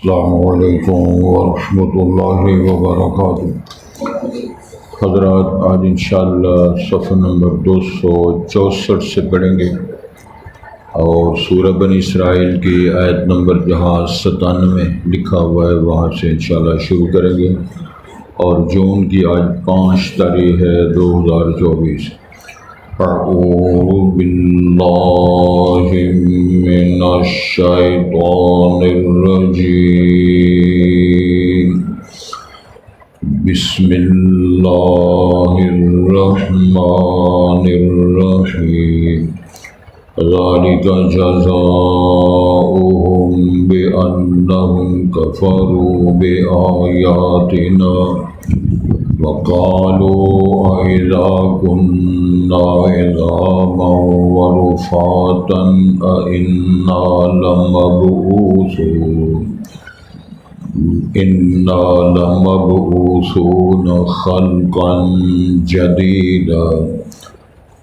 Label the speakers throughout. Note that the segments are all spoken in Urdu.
Speaker 1: السلام علیکم ورحمۃ اللہ وبرکاتہ۔ حضرات، آج انشاءاللہ صفحہ نمبر 264 سے پڑھیں گے اور سورہ بنی اسرائیل کی آیت نمبر جہاں 97 لکھا ہوا ہے وہاں سے انشاءاللہ شروع کریں گے، اور جون کی آج 5 تاریخ ہے 2024۔ اعوذ باللہ من الشیطان الرجیم، بسم اللہ الرحمن الرحیم۔ ذالک جزاؤہم بأنہم کفروا بآیاتنا وقالوا أإذا كنا عظاما ورفاتا أإنا لمبعوثون خلقا جديدا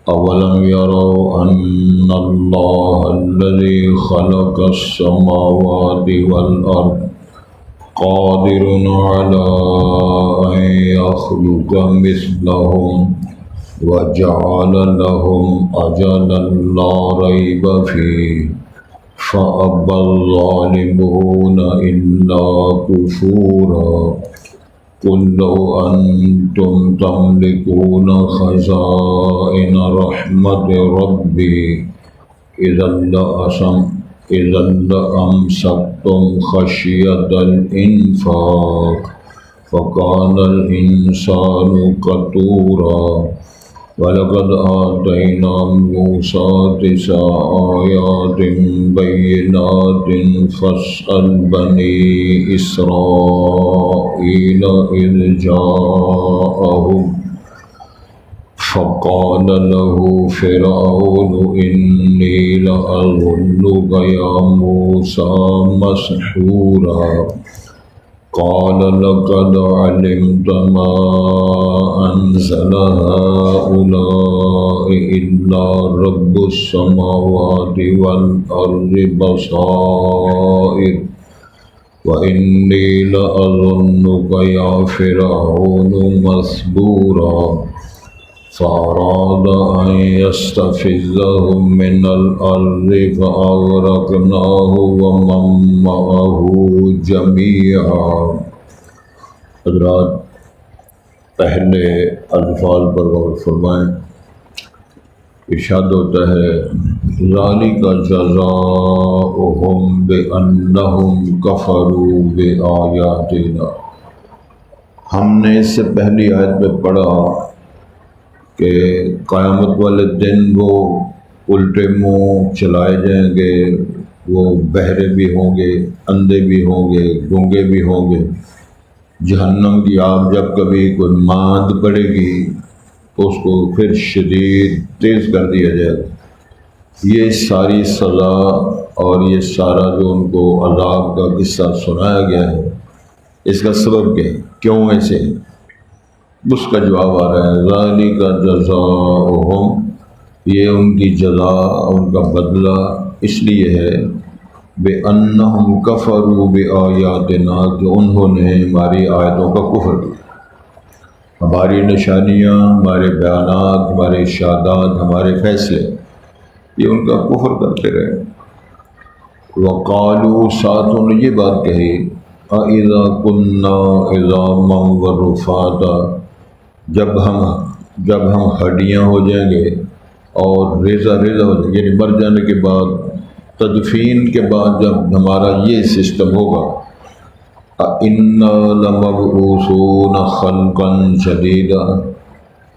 Speaker 1: أولم يروا أن الله الذي خلق السماوات والأرض قادر على أن يخلق مثلهم وجعل لهم أجلا لا ريب فيه فأبى الظالمون إلا كفورا قل لو أنتم تملكون خزائن رحمة ربي إذا لأمسكتم خشية الإنفاق فكان الإنسان قتورا ولقد آتينا موسى 9 آيات بينات فاسأل بني إسرائيل إذ جاءهم فقال له فرعون إني لأظنك يا موسى مسحورا قال لقد علمت ما أنزل هؤلاء إلا رب السماوات والأرض بصائر وإني لأظنك يا فرعون مثبورا فأراد أن يستفزهم من الأرض فأغرقناه ومن معه جميعا۔ حضرات، پہلے الفاظ پر غور فرمائیں۔ ارشاد ہوتا ہے ذالک جزاؤہم بأنہم کفروا بآیاتنا۔ ہم نے اس سے پہلی آیت میں پڑھا کہ قیامت والے دن وہ الٹے منہ چلائے جائیں گے، وہ بہرے بھی ہوں گے، اندھے بھی ہوں گے، گونگے بھی ہوں گے۔ جہنم کی آگ جب کبھی کوئی ماند پڑے گی تو اس کو پھر شدید تیز کر دیا جائے گا۔ یہ ساری سزا اور یہ سارا جو ان کو عذاب کا قصہ سنایا گیا ہے، اس کا سبب کیا ہے؟ کیوں ایسے؟ اس کا جواب آ رہا ہے ذالک جزاؤہم، یہ ان کی جزا، ان کا بدلہ اس لیے ہے بِأَنَّهُمْ كَفَرُوا بِآيَاتِنَا، کہ انہوں نے ہماری آیتوں کا کفر کیا۔ ہماری نشانیاں، ہمارے بیانات، ہمارے ارشادات، ہمارے فیصلے، یہ ان کا کفر کرتے رہے۔ وقالوا، ساتھ انہوں نے یہ بات کہی أَإِذَا كُنَّا عِظَامًا وَرُفَاتًا، جب ہم ہڈیاں ہو جائیں گے اور ریزہ ہو جائیں گے، یعنی مر جانے کے بعد، تدفین کے بعد جب ہمارا یہ سسٹم ہوگا، إِنَّا لَمَبْعُوثُونَ خَلْقًا جَدِيدًا،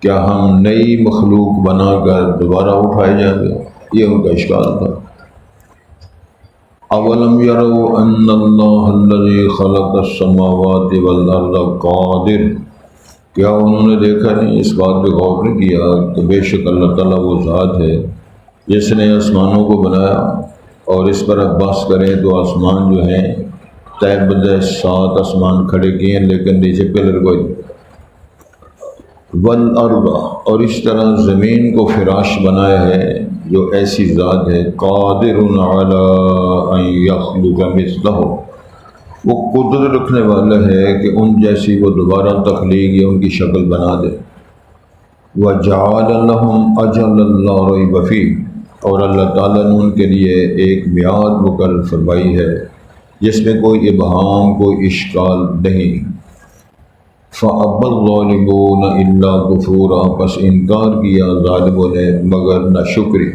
Speaker 1: کیا ہم نئی مخلوق بنا کر دوبارہ اٹھائے جائیں گے؟ یہ ان کا اشکال تھا۔ اولم يروا ان اللہ الذي خلق السماوات والارض قادر، کیا انہوں نے دیکھا نہیں، اس بات پہ غور نہیں کیا کہ بے شک اللہ تعالیٰ وہ ذات ہے جس نے آسمانوں کو بنایا، اور اس پر اب بحث کریں تو آسمان جو ہیں طے بدے 7 آسمان کھڑے کیے ہیں، لیکن نیچے پلر کوئی والارض، اور اس طرح زمین کو فراش بنایا ہے جو ایسی ذات ہے قادر علی ان یخلق مثلہ، وہ قدرت رکھنے والا ہے کہ ان جیسی وہ دوبارہ تخلیق یا ان کی شکل بنا دے۔ وَجَعَلَ لَهُمْ أَجَلًا لَا رَيْبَ فِيهِ، اور اللہ تعالیٰ نے ان کے لیے ایک میعاد مقرر فرمائی ہے جس میں کوئی ابہام، کوئی اشکال نہیں۔ فَأَبَى الظَّالِمُونَ إِلَّا كُفُورًا، پس انکار کیا ظالموں نے مگر ناشکری،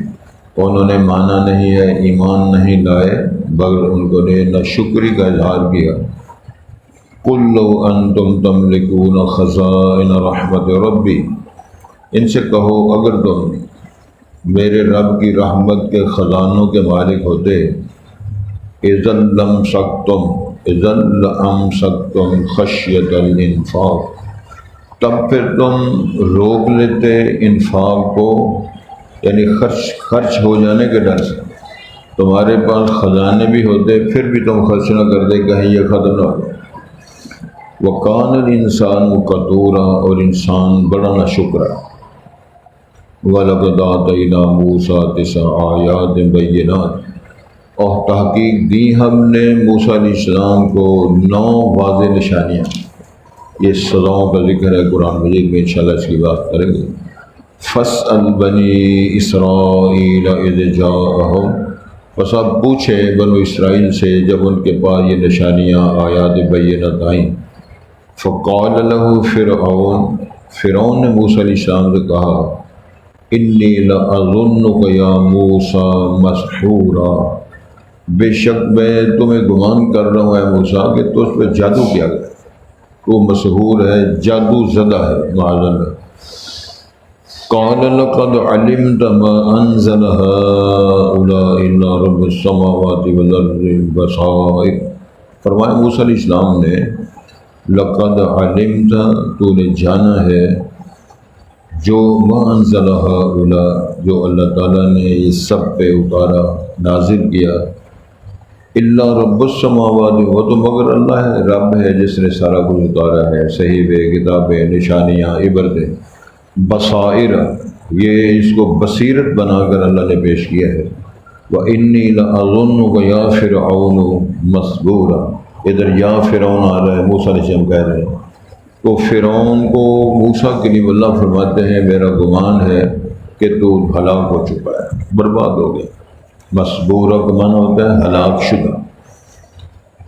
Speaker 1: انہوں نے مانا نہیں ہے، ایمان نہیں لائے، بغیر انہوں نے ناشکری کا اظہار کیا۔ قُلْ لَوْ أَنْتُمْ تَمْلِكُونَ خَزَائِنَ رَحْمَةِ رَبِّي، ان سے کہو اگر تم میرے رب کی رحمت کے خزانوں کے مالک ہوتے، اذا لَأَمْسَكْتُمْ خَشْيَةَ الْإِنفَاقِ، تب پھر تم روک لیتے انفاق کو، یعنی خرچ ہو جانے کے ڈر سے۔ تمہارے پاس خزانے بھی ہوتے پھر بھی تم خرچ نہ کرتے، کہیں یہ ختم نہ ہو۔ وَكَانَ الْإِنسَانُ قَتُورًا، اور انسان بڑا ناشکر ہے۔ وَلَقَدْ آتَيْنَا مُوسَىٰ 9 آیَاتٍ بَيِّنَاتٍ، اور تحقیق دی ہم نے موسیٰ علیہ السلام کو 9 واضح نشانیاں۔ یہ سزاؤں کا ذکر ہے قرآن مجید میں، انشاءاللہ اس کی بات کریں گے۔ فَاسْأَلْ بَنِي إِسْرَائِيلَ إِذْ جَاءَهُمْ، بس اب پوچھے بنو اسرائیل سے جب ان کے پاس یہ نشانیاں آیات بینات آئیں۔ فَقَالَ لَهُ فِرْعَوْنُ، فرعون نے موسیٰ علیہ السلام سے کہا، انی لَأَظُنُّكَ یا موسیٰ مسحورا، بے شک میں تمہیں گمان کر رہا ہوں اے موسیٰ کہ تو اس پہ جادو کیا گیا، تو مسحور ہے، جادو زدہ ہے، معاذ اللہ۔ قَالَ لَقَدْ عَلِمْتَ مَا أَنزَلَ هَٰؤُلَاءِ إِلَّا رَبُّ السَّمَاوَاتِ وَالْأَرْضِ بَصَائِرَ، فرمایا موسیٰ علیہ السلام نے، لقد علمت، تو نے جانا ہے، جو ما انزل هؤلاء، جو اللہ تعالیٰ نے یہ سب پہ اتارا، نازل کیا، الا رب السماوات، وہ تو مگر اللہ ہے، رب ہے جس نے سارا کچھ اتارا ہے، صحیفے، کتابیں، نشانیاں، عبرتیں، بصائر، یہ اس کو بصیرت بنا کر اللہ نے پیش کیا ہے۔ وَإِنِّي لَأَظُنُّكَ يَا فِرْعَوْنُ مَثْبُورًا، ادھر یا فرعون آ رہا ہے، موسیٰ علیہ السلام کہہ رہے ہیں، تو فرعون کو موسیٰ کلیم اللہ فرماتے ہیں میرا گمان ہے کہ تو ہلاک ہو چکا ہے، برباد ہو گیا۔ مسبورہ کا معنی ہوتا ہے ہلاک شدہ۔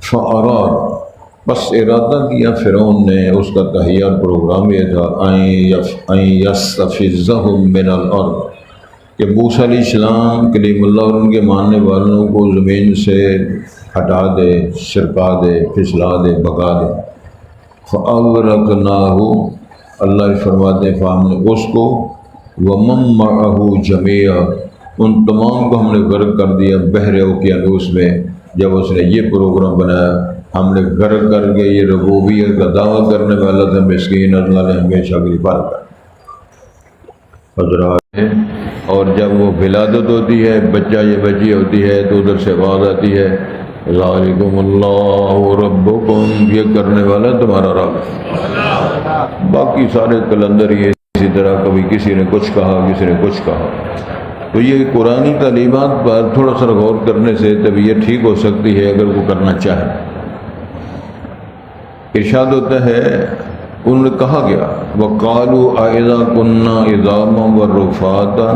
Speaker 1: فَأَرَادَ، بس ارادہ کیا فرعون نے، اس کا تہیہ پروگرام یہ تھا، أَن يَسْتَفِزَّهُم مِّنَ الْأَرْضِ، کہ موسیٰ علیہ السلام کلیم اللہ اور ان کے ماننے والوں کو زمین سے ہٹا دے، سرکا دے، پھسلا دے، بھگا دے۔ فَأَغْرَقْنَاهُ، اللہ فرماتے ہیں ہم نے اس کو، وَمَن مَّعَهُ جَمِيعًا، ان تمام کو ہم نے غرق کر دیا بحر اوقیانوس میں۔ جب اس نے یہ پروگرام بنایا، ہم نے غرق کر کے، یہ ربوبیت کا دعویٰ کرنے والا تھا مسکین، اللہ نے ہمیشہ کی پار کر حضرات۔ اور جب وہ ولادت ہوتی ہے، بچہ یہ بچی ہوتی ہے، تو ادھر سے آواز آتی ہے، ذالکم اللہ ربکم، یہ کرنے والا تمہارا رب۔ باقی سارے کلندر یہ اسی طرح، کبھی کسی نے کچھ کہا، کسی نے کچھ کہا۔ تو یہ قرآنی تعلیمات پر تھوڑا سا غور کرنے سے طبیعت ٹھیک ہو سکتی ہے اگر وہ کرنا چاہے۔ ارشاد ہوتا ہے، انہوں نے کہا گیا، وَقَالُوا أَإِذَا كُنَّا عِظَامًا وَرُفَاتًا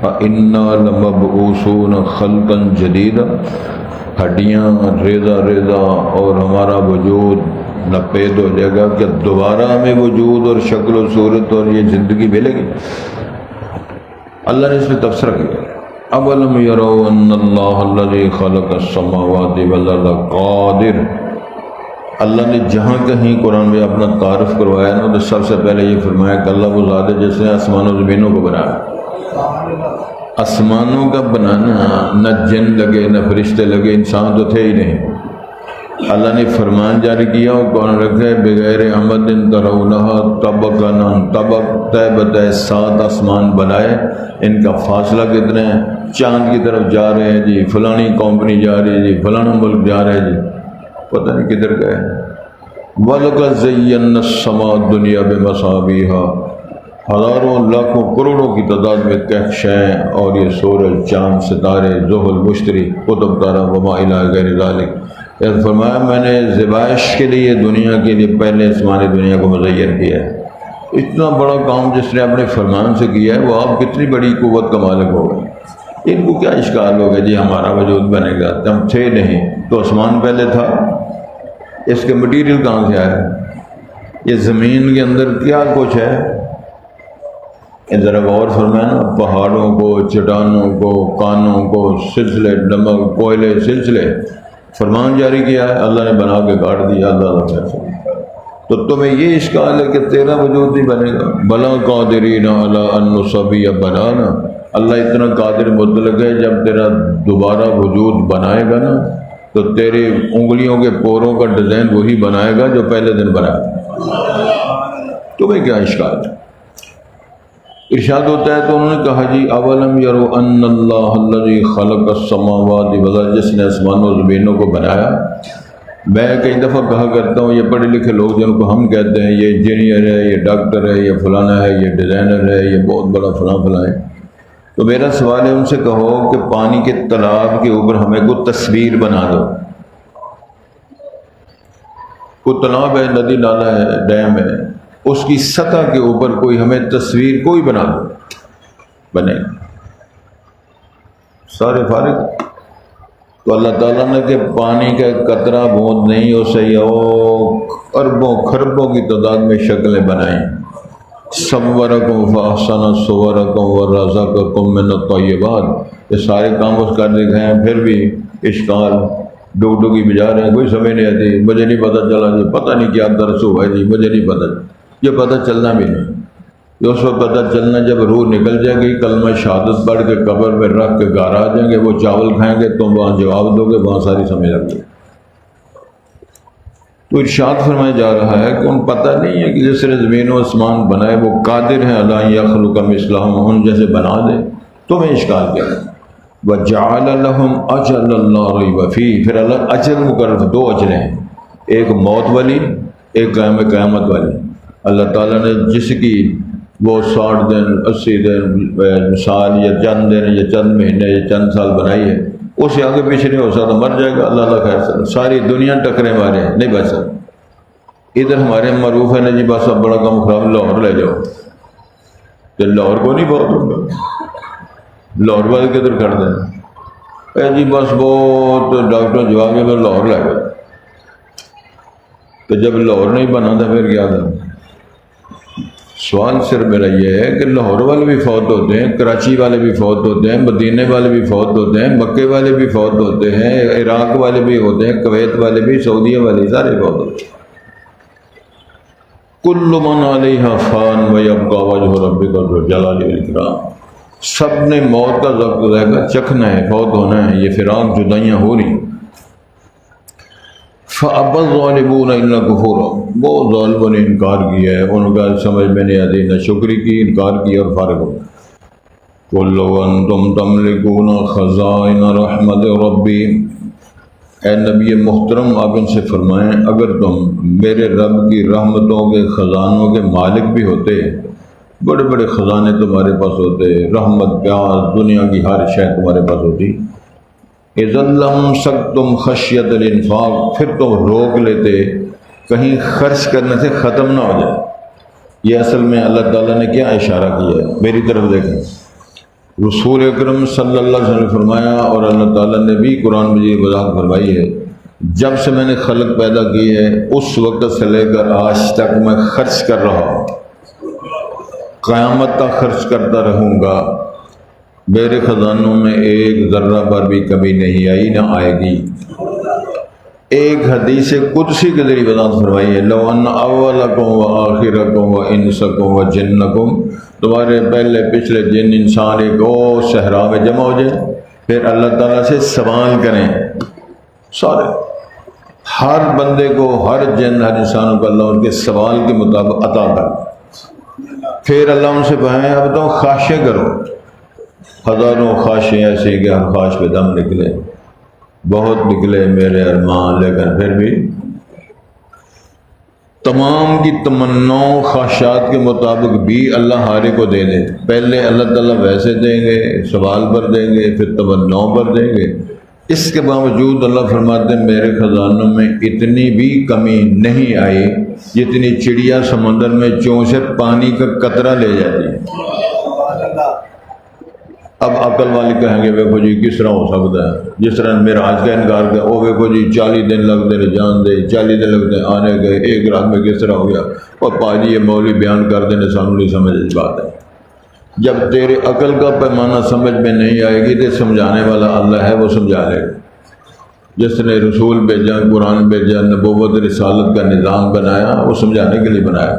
Speaker 1: أَإِنَّا لَمَبْعُوثُونَ خَلْقًا جَدِيدًا، ہڈیاں ریزہ ریزہ اور ہمارا وجود ناپید ہو جائے گا، کہ دوبارہ ہمیں وجود اور شکل و صورت اور یہ زندگی ملے گی؟ اللہ نے اس میں تبصرہ کیا، اولم یروا ان اللہ الذی خلق السماوات والارض قادر، اللہ نے جہاں کہیں قرآن میں اپنا تعارف کروایا نا، تو سب سے پہلے یہ فرمایا کہ اللہ وہ ذات ہے جس نے آسمان و زمینوں کو بنایا۔ آسمانوں کا بنانا، نہ جن لگے نہ فرشتے لگے، انسان تو تھے ہی نہیں۔ اللہ نے فرمان جاری کیا اور قرآن رکھے، بغیر عمد ترونہا طبقا طبق، طے بطے 7 آسمان بنائے، ان کا فاصلہ کتنا ہے، چاند کی طرف جا رہے ہیں جی، فلانی کمپنی جا رہی ہے جی، فلانا ملک جا رہے ہیں جی، پتہ نہیں کدھر گئے۔ وَلَقَدْ زَيَّنَّا السَّمَاءَ الدُّنْيَا بِمَصَابِيحَ، ہزاروں لاکھوں کروڑوں کی تعداد میں کہکشائیں اور یہ سورج، چاند، ستارے، زحل، مشتری، قطب تارہ، وما الی غیر ذالک، فرمایا میں نے ذبائش کے لیے دنیا کے لیے پہلے آسمانی دنیا کو مزین کیا ہے۔ اتنا بڑا کام جس نے اپنے فرمان سے کیا ہے وہ آپ کتنی بڑی قوت کا مالک ہو گئے۔ ان کو کیا اشکال ہو گیا جی ہمارا وجود بنے گا، ہم تھے نہیں تو آسمان پہلے تھا، اس کے مٹیریل کہاں سے آیا، یہ زمین کے اندر کیا کچھ ہے، ذرا غور فرمائیں نا، پہاڑوں کو، چٹانوں کو، کانوں کو، سلسلے نمک کوئلے سلسلے، فرمان جاری کیا ہے، اللہ نے بنا کے کاٹ دیا، اللہ کا فیصلہ۔ تو تمہیں یہ اشکال ہے کہ تیرا وجود نہیں بنے گا، بلا قادرین علی ان نصوی بنانا، اللہ اتنا قادر مطلق ہے جب تیرا دوبارہ وجود بنائے گا نا تو تیری انگلیوں کے پوروں کا ڈیزائن وہی بنائے گا جو پہلے دن بنایا، تمہیں کیا اشکال ہے۔ ارشاد ہوتا ہے تو انہوں نے کہا جی اولم یرو ان اللہ الذی خلق السماوات والارض، جس نے آسمانوں و زمینوں کو بنایا۔ میں کئی دفعہ کہا کرتا ہوں یہ پڑھے لکھے لوگ جن کو ہم کہتے ہیں یہ انجینئر ہے، یہ ڈاکٹر ہے، یہ فلانا ہے، یہ ڈیزائنر ہے، یہ بہت بڑا فلاں ہے، تو میرا سوال ہے ان سے کہو کہ پانی کے تالاب کے اوپر ہمیں کوئی تصویر بنا دو، کوئی تالاب ہے، ندی نالا ہے، ڈیم ہے، اس کی سطح کے اوپر کوئی ہمیں تصویر کوئی بنا دو، بنے سارے فارغ۔ تو اللہ تعالیٰ نے کہ پانی کا قطرہ بہت نہیں، اسے یہ اربوں خربوں کی تعداد میں شکلیں بنائیں، صورکم فاحسن صورکم ورزقکم من الطیبات، یہ سارے کام اس کر دکھائے ہیں، پھر بھی اشکال ڈوڈو کی بجا رہے ہیں، کوئی سمجھ نہیں آتی، مجھے نہیں پتہ چلا جی، پتہ نہیں کیا درس ہوا ہے جی، مجھے نہیں پتہ، یہ پتہ چلنا بھی نہیں، یہ اس وقت پتہ چلنا جب روح نکل جائے گی، کلمہ شہادت پڑھ کے قبر میں رکھ کے گھر آ جائیں گے، وہ چاول کھائیں گے تم وہاں جواب دو گے، وہاں ساری سمجھ لگ گئی۔ تو ارشاد فرمایا جا رہا ہے کہ ان پتہ نہیں ہے کہ جس نے زمین و آسمان بنائے وہ قادر ہیں اللہ یخلق مثلہم، ان جیسے بنا دے، تمہیں اشکال کیا ہے۔ وَجَعَلَ لَهُمْ أَجَلًا لَا رَيْبَ فِيهِ، پھر اللہ اجل مقرر، دو اجلیں ہیں، ایک موت والی، ایک قیامت والی۔ اللہ تعالیٰ نے جس کی وہ 60 دن 80 دن سال یا چند دن یا چند مہینے یا چند سال بنائی ہے، اس سے آگے پیچھے نہیں ہو سکتا، مر جائے گا، اللہ خیر، ساری دنیا ٹکرے مارے ہیں، نہیں بچ سکتا۔ ادھر ہمارے معروف ہے نا جی بس اب بڑا کم خراب، لاہور لے جاؤ، تو لاہور کو نہیں بہت ہوگا، لاہور والے کدھر کر دیں، اے جی بس بہت ڈاکٹر جواب ہے لاہور لے گئے، تو جب لاہور نہیں بنا تھا پھر کیا تھا؟ سوال صرف میرا یہ ہے کہ لاہور والے بھی فوت ہوتے ہیں، کراچی والے بھی فوت ہوتے ہیں، مدینے والے بھی فوت ہوتے ہیں، مکے والے بھی فوت ہوتے ہیں، عراق والے بھی ہوتے ہیں، کویت والے بھی، سعودیہ والے، سارے فوت ہوتے ہیں۔ کل من علیہا فان ویبقی وجہ ربک ذو الجلال والاکرام، سب نے موت کا ذائقہ چکھنا ہے، فوت ہونا ہے، یہ فراق جدائیاں ہو رہی۔ فَأَبَى الظَّالِمُونَ إِلَّا كُفُورًا، وہ ظالموں نے انکار کیا ہے، ان کا سمجھ میں نہیں آتی، نہ شکری کی، انکار کیا اور فارغ ہو۔ قُلْ لَوْ أَنْتُمْ تَمْلِكُونَ خَزَائِنَ رَحْمَةِ رَبِّي، اے نبی محترم آپ ان سے فرمائیں اگر تم میرے رب کی رحمتوں کے خزانوں کے مالک بھی ہوتے، بڑے بڑے خزانے تمہارے پاس ہوتے، رحمت پیاس دنیا کی ہر شے تمہارے پاس ہوتی، اذا لمسکتم خشیت الانفاق، پھر تم روک لیتے کہیں خرچ کرنے سے ختم نہ ہو جائے۔ یہ اصل میں اللہ تعالیٰ نے کیا اشارہ کیا ہے، میری طرف دیکھیں، رسول اکرم صلی اللہ علیہ وسلم نے فرمایا اور اللہ تعالیٰ نے بھی قرآن مجید وضاحت فرمائی ہے، جب سے میں نے خلق پیدا کی ہے اس وقت سے لے کر آج تک میں خرچ کر رہا ہوں، قیامت تک خرچ کرتا رہوں گا، میرے خزانوں میں ایک ذرہ پر بھی کمی نہیں آئی نہ آئے گی۔ ایک حدیث قدسی کے ذریعے وضاحت فرمائی ہے، لو ان اولکم و آخرکم و انسکم و جنکم، تمہارے پہلے پچھلے جن انسان ایک صحرا میں جمع ہو جائے، پھر اللہ تعالیٰ سے سوال کریں، سارے ہر بندے کو، ہر جن، ہر انسان کو اللہ ان کے سوال کے مطابق عطا کر، پھر اللہ ان سے کہیں اب تم خواہشیں کرو، ہزاروں خواہشیں ایسی کہ ہر خواہش پہ دم نکلے، بہت نکلے میرے ارمان، لیکن پھر بھی تمام کی تمناؤں خواہشات کے مطابق بھی اللہ ہارے کو دے دے، پہلے اللہ تعالیٰ ویسے دیں گے، سوال پر دیں گے، پھر تمناؤں پر دیں گے، اس کے باوجود اللہ فرماتے ہیں میرے خزانوں میں اتنی بھی کمی نہیں آئی جتنی چڑیا سمندر میں چونچ پانی کا قطرہ لے جاتی ہے۔ اب عقل والے کہیں گے ویکو جی کس طرح ہو سکتا ہے، جس طرح معراج کا انکار کیا، وہ ویکو جی 40 دن لگتے ہیں جان دے، 40 دن لگتے ہیں آنے گئے، ایک رات میں کس طرح ہو گیا، اور پاجی یہ مولوی بیان کر دینے سانو نہیں سمجھ اس بات ہے۔ جب تیرے عقل کا پیمانہ سمجھ میں نہیں آئے گی تو سمجھانے والا اللہ ہے، وہ سمجھا لے گا۔ جس نے رسول بھیجا، قرآن بھیجا، نبوت رسالت کا نظام بنایا، وہ سمجھانے کے لیے بنایا۔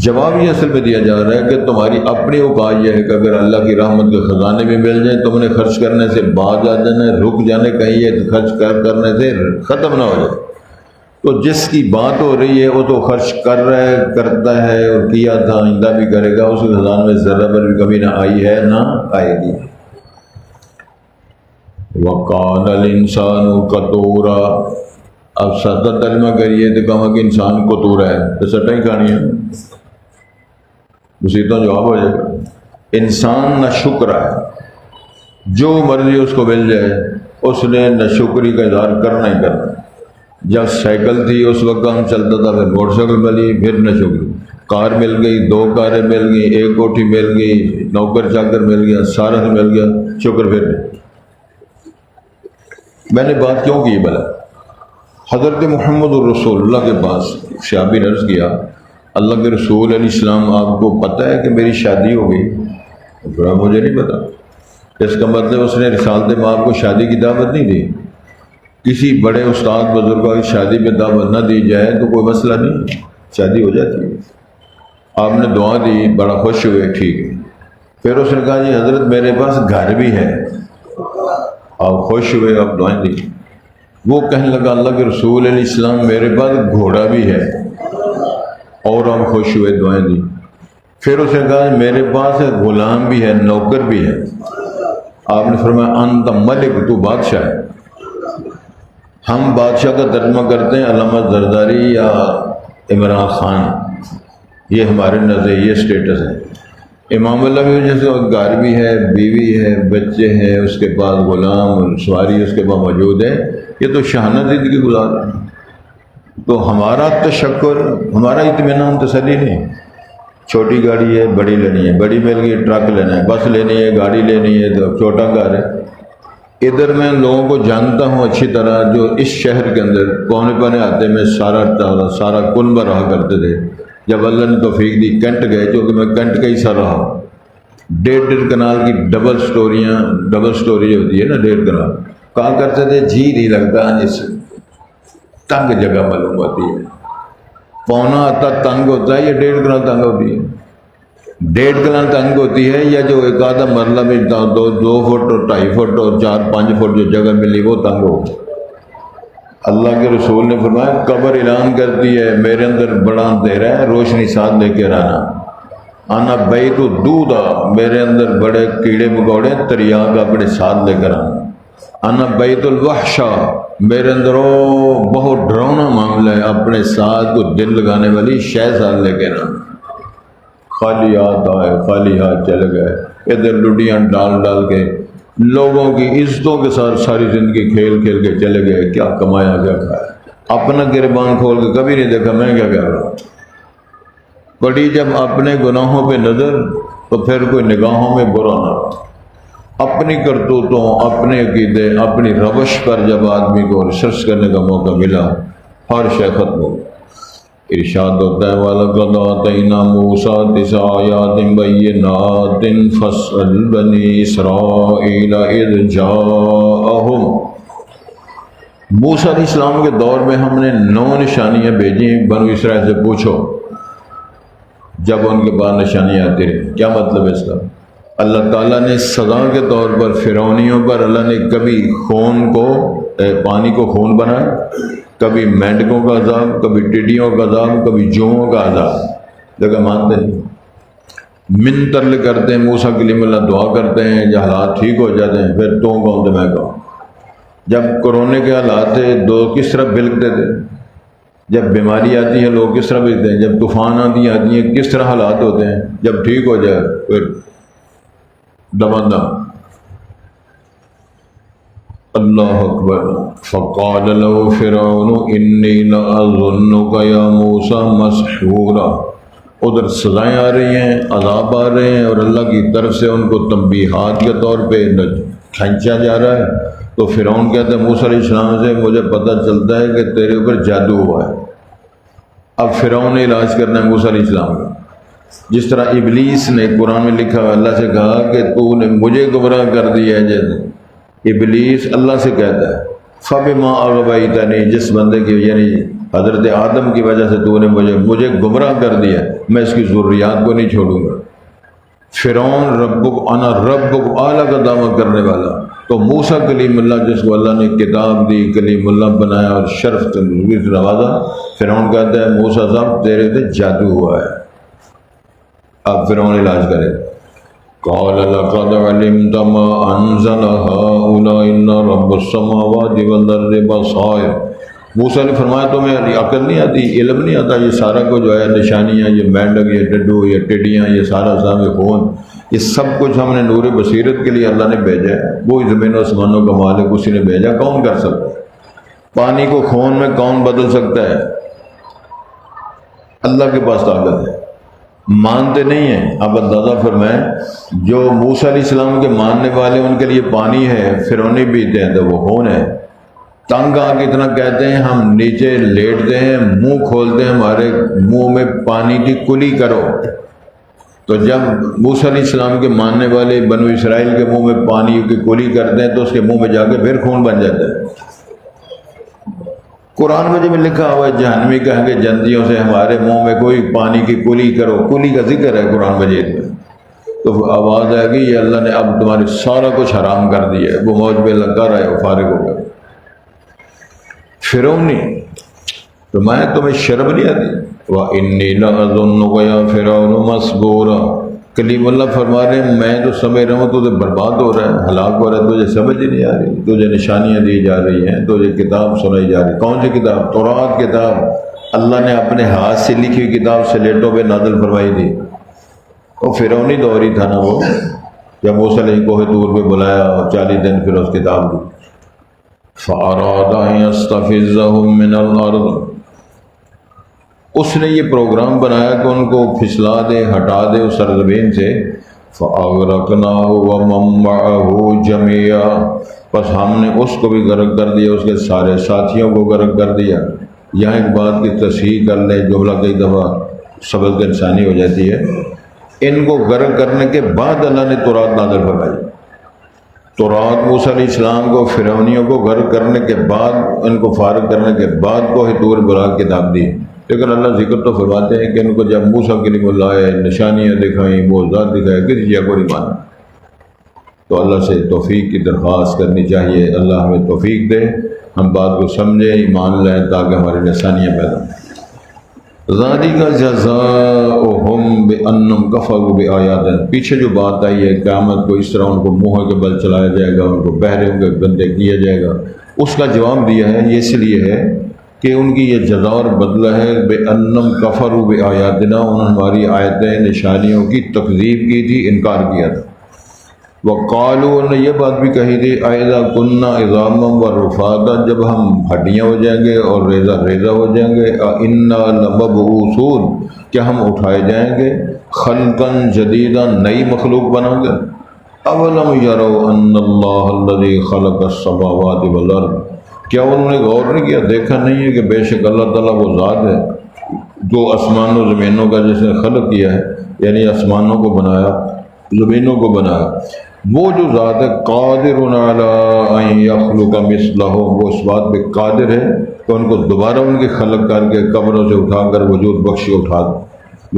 Speaker 1: جواب یہ اصل میں دیا جا رہا ہے کہ تمہاری اپنی اوقات یہ ہے کہ اگر اللہ کی رحمت کے خزانے بھی مل جائیں تم نے خرچ کرنے سے باز آ جانا ہے، رک جانے کہیں یہ خرچ کرنے سے ختم نہ ہو جائے۔ تو جس کی بات ہو رہی ہے وہ تو خرچ کر رہا ہے، کرتا ہے اور کیا تھا، آئندہ بھی کرے گا، اس کے خزانے میں ذرہ بھر بھی کمی نہ آئی ہے نہ آئے گی۔ وَقَالَ الْإِنسَانُ قَطُورًا، اب سطح ترجمہ کریے تو کہا کہ انسان قطور ہے تو سٹیں ہی کھانی ہے، مصیبتوں جواب ہو جائے گا۔ انسان نہ شکر ہے، جو مرضی اس کو مل جائے اس نے نہ شکری کا اظہار کرنا ہی کرنا۔ جب سائیکل تھی اس وقت ہم چلتا تھا، پھر موٹر سائیکل ملی، پھر نہ شکری، کار مل گئی، 2 کاریں مل گئی، 1 کوٹھی مل گئی، نوکر چاکر مل گیا، سارا سے مل گیا، شکر پھر نہیں۔ میں نے بات کیوں کی بھلا؟ حضرت محمد الرسول اللہ کے پاس صحابی نے عرض کیا اللہ کے رسول علیہ السلام آپ کو پتہ ہے کہ میری شادی ہو گئی؟ پھر مجھے نہیں پتا۔ اس کا مطلب اس نے رسالت میں آپ کو شادی کی دعوت نہیں دی۔ کسی بڑے استاد بزرگوں کی شادی میں دعوت نہ دی جائے تو کوئی مسئلہ نہیں، شادی ہو جاتی ہے۔ آپ نے دعا دی، بڑا خوش ہوئے، ٹھیک ہے۔ پھر اس نے کہا جی حضرت میرے پاس گھر بھی ہے، آپ خوش ہوئے، آپ دعائیں دی۔ وہ کہنے لگا اللہ کے رسول علیہ السلام میرے پاس گھوڑا بھی ہے، اور آپ خوش ہوئے، دعائیں دی۔ پھر اس نے کہا میرے پاس غلام بھی ہے، نوکر بھی ہے۔ آپ نے فرمایا انت ملک، تو بادشاہ ہے۔ ہم بادشاہ کا ترجمہ کرتے ہیں علامہ زرداری یا عمران خان، یہ ہمارے نظر یہ سٹیٹس ہے۔ امام اللہ بھی جیسے گھر بھی ہے، بیوی ہے، بچے ہیں، اس کے پاس غلام سواری اس کے پاس موجود ہے، یہ تو شاہانہ زندگی گزار رہا ہے۔ تو ہمارا تشکر، ہمارا اطمینان تسلی نہیں۔ چھوٹی گاڑی ہے، بڑی لینی ہے، بڑی مل گئی، ٹرک لینا ہے، بس لینی ہے، گاڑی لینی ہے، تو چھوٹا گھر ہے۔ ادھر میں لوگوں کو جانتا ہوں اچھی طرح جو اس شہر کے اندر کونے پانے آتے میں سارا کنبہ رہا کرتے تھے۔ جب اللہ نے توفیق دی کینٹ گئے، چونکہ میں کینٹ کا ہی سر رہا ہوں، 1.5 کنال کی ڈبل سٹوری جو ہوتی ہے نا، 1.5 کنال، کہا کرتے تھے جی نہیں لگتا، جس تنگ جگہ معلوم ہوتی ہے، پونا آتا تنگ ہوتا ہے یا 1.5 کنال تنگ ہوتی ہے؟ 1.5 کنال تنگ ہوتی ہے، یا جو ایک آدھا مرلہ میں 2 فٹ اور 2.5 فٹ اور 4-5 فٹ جو جگہ ملی وہ تنگ ہو۔ اللہ کے رسول نے فرمایا قبر اعلان کرتی ہے میرے اندر بڑا اندھیرا ہے، روشنی ساتھ لے کے آنا۔ انا بیت الدودہ، میرے اندر بڑے کیڑے مکوڑے تریاق اپنے ساتھ لے کر آنا۔ انا بیت الوحشہ، میرے اندر بہت ڈراؤنا معاملہ ہے، اپنے ساتھ کو دل لگانے والی شے ساتھ لے کے آنا۔ خالی ہاتھ آئے، خالی ہاتھ چل گئے، ادھر لڈیاں ڈال کے لوگوں کی عزتوں کے ساتھ ساری زندگی کھیل کے چلے گئے، کیا کمایا کیا کھایا، اپنا گریبان کھول کے کبھی نہیں دیکھا میں کیا کر رہا ہوں۔ پڑی جب اپنے گناہوں پہ نظر تو پھر کوئی نگاہوں میں برا نہ رہا۔ اپنی کرتوتوں، اپنے عقیدے، اپنی روش پر جب آدمی کو ریسرچ کرنے کا موقع ملا، ہر شے ختم ہو۔ ارشاد ہوتا ہے وَلَقَدْ آتَيْنَا مُوسَىٰ 9 آیَاتٍ بَيِّنَاتٍ فَاسْأَلْ بَنِي إِسْرَائِیلَ إِذْ جَاءَهُمْ۔ موسیٰ علیہ السلام کے دور میں ہم نے 9 نشانیاں بھیجیں، بنو اسرائیل سے پوچھو۔ جب ان کے پاس نشانیاں آتی رہی، کیا مطلب ہے اس کا؟ اللہ تعالیٰ نے سزا کے طور پر فرعونیوں پر اللہ نے کبھی پانی کو خون بنایا، کبھی مینڈکوں کا عذاب، کبھی ٹڈیوں کا عذاب، کبھی جوؤں کا عذاب، لیکن مانتے نہیں، منترل کرتے ہیں، موسیٰ کلیم اللہ دعا کرتے ہیں، جب حالات ٹھیک ہو جاتے ہیں پھر تو کہوں تو میں کہوں۔ جب کرونے کے حالات تھے دو کس طرح بلکتے تھے، جب بیماری آتی ہے لوگ کس طرح بلکتے ہیں، جب طوفان آتی ہیں کس طرح حالات ہوتے ہیں، جب ٹھیک ہو جائے پھر دم اللہ اکبر۔ فقال له فرعون انی لأظنک یا موسیٰ مسحورا۔ ادھر سزائیں آ رہی ہیں، عذاب آ رہے ہیں، اور اللہ کی طرف سے ان کو تنبیہات کے طور پہ کھینچا جا رہا ہے۔ تو فرعون کہتا ہے موسیٰ علیہ السلام سے مجھے پتہ چلتا ہے کہ تیرے اوپر جادو ہوا ہے۔ اب فرعون نے علاج کرنا ہے موسیٰ علیہ السلام کا، جس طرح ابلیس نے قرآن میں لکھا ہے اللہ سے کہا کہ تو نے مجھے گمراہ کر دیا ہے۔ جیسے ابلیس اللہ سے کہتا ہے فَبِمَا أَغْوَيْتَنِي، جس بندے کی یعنی حضرت آدم کی وجہ سے تو نے مجھے گمراہ کر دیا، میں اس کی ذریات کو نہیں چھوڑوں گا۔ فرعون ربک انا ربک اعلیٰ کا دعویٰ کرنے والا، تو موسیٰ کلیم اللہ جس کو اللہ نے کتاب دی، کلیم اللہ بنایا اور شرف سے نوازا، فرعون کہتا ہے موسیٰ صاحب تیرے سے جادو ہوا ہے۔ اب فرعون علاج کرے۔ قال لقد علمت ما انزل هؤلاء الا رب السماوات والارض بصائر۔ موسیٰ نے فرمایا تمہیں عقل نہیں آتی، علم نہیں آتا، یہ سارا کو جو ہے نشانیاں، یہ مینڈک، یہ ڈڈو، یہ ٹڈیاں، یہ سارا سامنے خون، یہ سب کچھ ہم نے نور بصیرت کے لیے اللہ نے بھیجا ہے۔ وہی زمین و آسمانوں کا مالک اسی نے بھیجا، کون کر سکتا ہے؟ پانی کو خون میں کون بدل سکتا ہے؟ اللہ کے پاس طاقت ہے۔ مانتے نہیں ہیں۔ اب اندازہ فرمائیں جو موسیٰ علیہ السلام کے ماننے والے ان کے لیے پانی ہے، فرعونی پیتے ہیں تو وہ خون ہے۔ تنگ آ کے اتنا کہتے ہیں ہم نیچے لیٹتے ہیں، منہ کھولتے ہیں، ہمارے منہ میں پانی کی کلی کرو۔ تو جب موسیٰ علیہ السلام کے ماننے والے بنو اسرائیل کے منہ میں پانی کی کلی کرتے ہیں تو اس کے منہ میں جا کے پھر خون بن جاتا ہے۔ قرآن میں جب لکھا ہوا ہے جہنمی کہیں گے جنتیوں سے ہمارے منہ میں کوئی پانی کی کلی کرو، کلی کا ذکر ہے قرآن مجید میں، تو آواز آئے گی یہ اللہ نے اب تمہارے سارا کچھ حرام کر دیا ہے۔ وہ موج پہ لگا رہے ہو، فارغ ہو گئے۔ فرعونی تو میں تمہیں شرم نہیں آتی؟ وَإِنِّي لَأَظُنُّكَ يَا فِرْعَوْنُ مَثْبُورًا۔ کلیم اللہ فرما رہے ہیں میں تو سمجھ رہا ہوں تو برباد ہو رہا ہے، ہلاک ہو رہا ہے، تجھے سمجھ ہی نہیں آ رہی، تجھے نشانیاں دی جا رہی ہیں، تجھے کتاب سنائی جا رہی۔ کون سی کتاب؟ تورات کتاب، اللہ نے اپنے ہاتھ سے لکھی ہوئی کتاب سلیٹوں پہ نازل فرمائی تھی۔ وہ فرعونی دور ہی تھا نا، وہ جب موسیٰ علیہ کوہ طور پہ بلایا اور 40 دن پھر اس کتاب دی۔ فَأَرَادَ أَن يَسْتَفِزَّهُم مِّنَ الْأَرْضِ، اس نے یہ پروگرام بنایا کہ ان کو پھسلا دے، ہٹا دے اس سرزمین سے۔ فَأَغْرَقْنَاهُ وَمَن مَّعَهُ جَمِيعًا، بس ہم نے اس کو بھی غرق کر دیا، اس کے سارے ساتھیوں کو غرق کر دیا۔ یہاں ایک بات کی تصحیح کر لیں، جملہ کئی دفعہ سبق انسانی ہو جاتی ہے۔ ان کو غرق کرنے کے بعد اللہ نے تورات نازل فرمائی۔ تورات موسیٰ علیہ السلام کو فرعونیوں کو غرق کرنے کے بعد، ان کو فارغ کرنے کے بعد کوہ طور بلا کتاب دی۔ لیکن اللہ ذکر تو فرماتے ہیں کہ ان کو جب موسیٰ کلیم اللہ آئے، نشانیاں دکھائیں، معجزات دکھائے، کسی چیز کو نہیں مانا۔ تو اللہ سے توفیق کی درخواست کرنی چاہیے، اللہ ہمیں توفیق دے، ہم بات کو سمجھیں، ایمان لیں، تاکہ ہماری نشانیاں پیدا ہوں۔ ذَلِكَ جَزَاؤُهُمْ بِأَنَّهُمْ كَفَرُوا بِآيَاتِنَا، پیچھے جو بات آئی ہے قیامت کو اس طرح ان کو منہ کے بل چلایا جائے گا، ان کو بہرے ہوں گے گندے کیا جائے گا، اس کا جواب دیا ہے یہ اس لیے ہے کہ ان کی یہ جزا اور بدلہ ہے بِأَنَّهُمْ كَفَرُوا بِآيَاتِنَا، انہوں نے ہماری آیتیں نشانیوں کی تکذیب کی تھی، انکار کیا تھا۔ وَقَالُوا، انہوں نے یہ بات بھی کہی تھی أَإِذَا كُنَّا عِظَامًا وَرُفَاتًا، جب ہم ہڈیاں ہو جائیں گے اور ریزہ ریزہ ہو جائیں گے، أَإِنَّا لَمَبْعُوثُونَ، کیا ہم اٹھائے جائیں گے، خَلْقًا جَدِيدًا، نئی مخلوق بنا کر۔ أَوَلَمْ يَرَوْا أَنَّ اللَّهَ الَّذِي خَلَقَ السَّمَاوَاتِ وَالْأَرْضَ، کیا انہوں نے غور نہیں کیا، دیکھا نہیں ہے کہ بے شک اللہ تعالیٰ وہ ذات ہے جو آسمان و زمینوں کا جس نے خلق کیا ہے، یعنی آسمانوں کو بنایا، زمینوں کو بنایا، وہ جو ذات ہے قادر علی ان یخلق مثلہم، وہ اس بات پہ قادر ہے کہ ان کو دوبارہ ان کی خلق کر کے قبروں سے اٹھا کر وجود بخشی اٹھا دے۔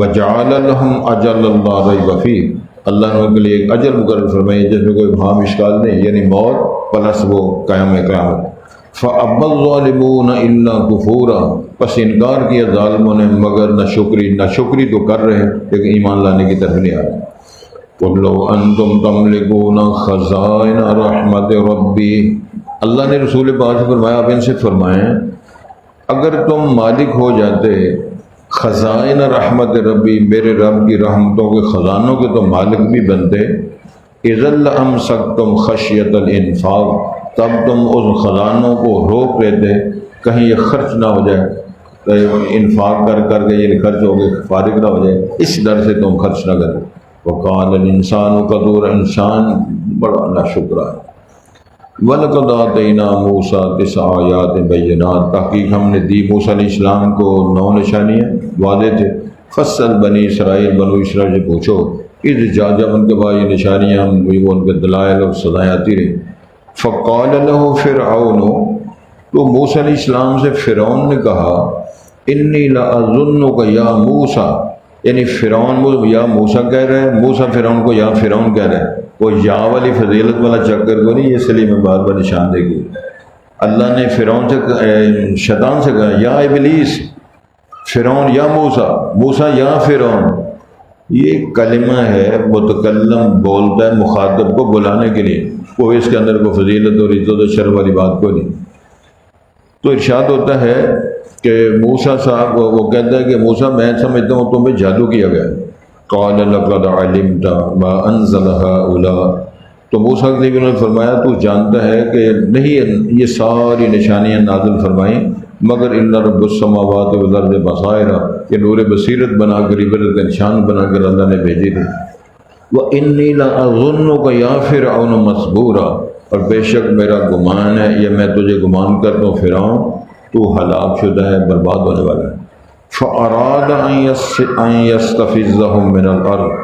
Speaker 1: وجعل لهم اجلا لا ریب فیہ، اللہ نے ان کے لیے ایک اجل مقرر فرمائی جس میں کوئی بھام اشکال نہیں، یعنی موت پلس وہ قیام قیامت۔ فَأَبَّى الظَّالِمُونَ إِلَّا كُفُورًا، پس انکار کیا ظالموں نے مگر ناشکری تو کر رہے ہیں لیکن ایمان لانے کی طرف نہیں آ رہے۔ قُلْ لَوْ أَنْتُمْ تَمْلِكُونَ خَزَائِنَ رَحْمَتِ رَبِّي، اللہ نے رسول پاک سے فرمایا آپ ان سے فرمائیں اگر تم مالک ہو جاتے خزائن رحمت ربی، میرے رب کی رحمتوں کے خزانوں کے تو مالک بھی بنتے، اذا لامسکتم خشیت الانفاق، تب تم اس خزانوں کو روک لیتے کہیں یہ خرچ نہ ہو جائے، انفاق کر کر کے یہ خرچ ہو گئے فارغ نہ ہو جائے، اس ڈر سے تم خرچ نہ کرو۔ وقال الانسان قدور، انسان بڑا ناشکرا ہے۔ وَلَقَدْ آتَيْنَا مُوسَىٰ 9 آیات بینات، تحقیق ہم نے دی موسیٰ علیہ السلام کو 9 نشانیاں واضح تھے۔ فصل بنی اسرائیل، بنو اسرائیل سے پوچھو، اذ جا، جب ان کے بعد یہ نشانیاں وہ ان کے دلائل اور سزائیں آتی رہی۔ فقال له فرعون، تو موسیٰ علیہ السلام سے فرعون نے کہا، انی لأظنک یا موسیٰ، یعنی فرعون یا موسیٰ کہہ رہے ہیں، موسیٰ فرعون کو یا فرعون کہہ رہے ہیں، وہ یا والی فضیلت والا چکر کو نہیں، اس لیے میں بار بار نشان دے گی۔ اللہ نے فرعون سے، شیطان سے کہا، یا ابلیس، فرعون یا موسیٰ، موسیٰ یا فرعون۔ یہ کلمہ ہے، متکلم بولتا ہے مخاطب کو بلانے کے لیے، کوئی اس کے اندر کوئی فضیلت اور عزت و شرف والی بات کو نہیں۔ تو ارشاد ہوتا ہے کہ موسیٰ صاحب، وہ کہتا ہے کہ موسیٰ میں سمجھتا ہوں تم پہ جادو کیا گیا۔ قال لقد علمت ما انزل هؤلاء، تو موسیٰ نے فرمایا تو جانتا ہے کہ نہیں یہ ساری نشانیاں نازل فرمائیں مگر ان رب السماوات والارض بصائر، کہ نور بصیرت بنا کر، عبرت کا نشان بنا کر اللہ نے بھیجی تھی۔ وَإِنِّي لَأَظُنُّكَ يَا فِرْعَوْنُ مَثْبُورًا، اور بے شک میرا گمان ہے، یا میں تجھے گمان کرتا ہوں فرعون تو ہلاک شدہ ہے، برباد ہونے والا ہے۔ فَأَرَادَ أَن يَسْتَفِزَّهُم مِّنَ الْأَرْضِ،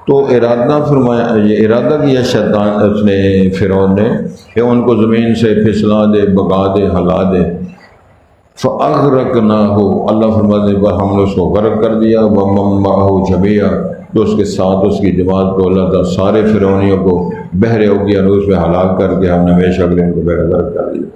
Speaker 1: تو ارادہ فرمایا، یہ ارادہ کیا شیطان اس نے، فرعون نے، کہ ان کو زمین سے پھسلا دے، بگا دے، ہلا دے۔ فَأَغْرَقْنَاهُ، اللہ فرماتے ہیں ہم نے اس کو غرق کر دیا، وَمَن مَّعَهُ جَمِيعًا، تو اس کے ساتھ اس کی جماعت کو، اللہ تعالیٰ سارے فرعونیوں کو بحر اوقیانوس میں ہلاک کر کے ہم نے ہمیشہ کے لیے ان کو بے غرق کر دیا۔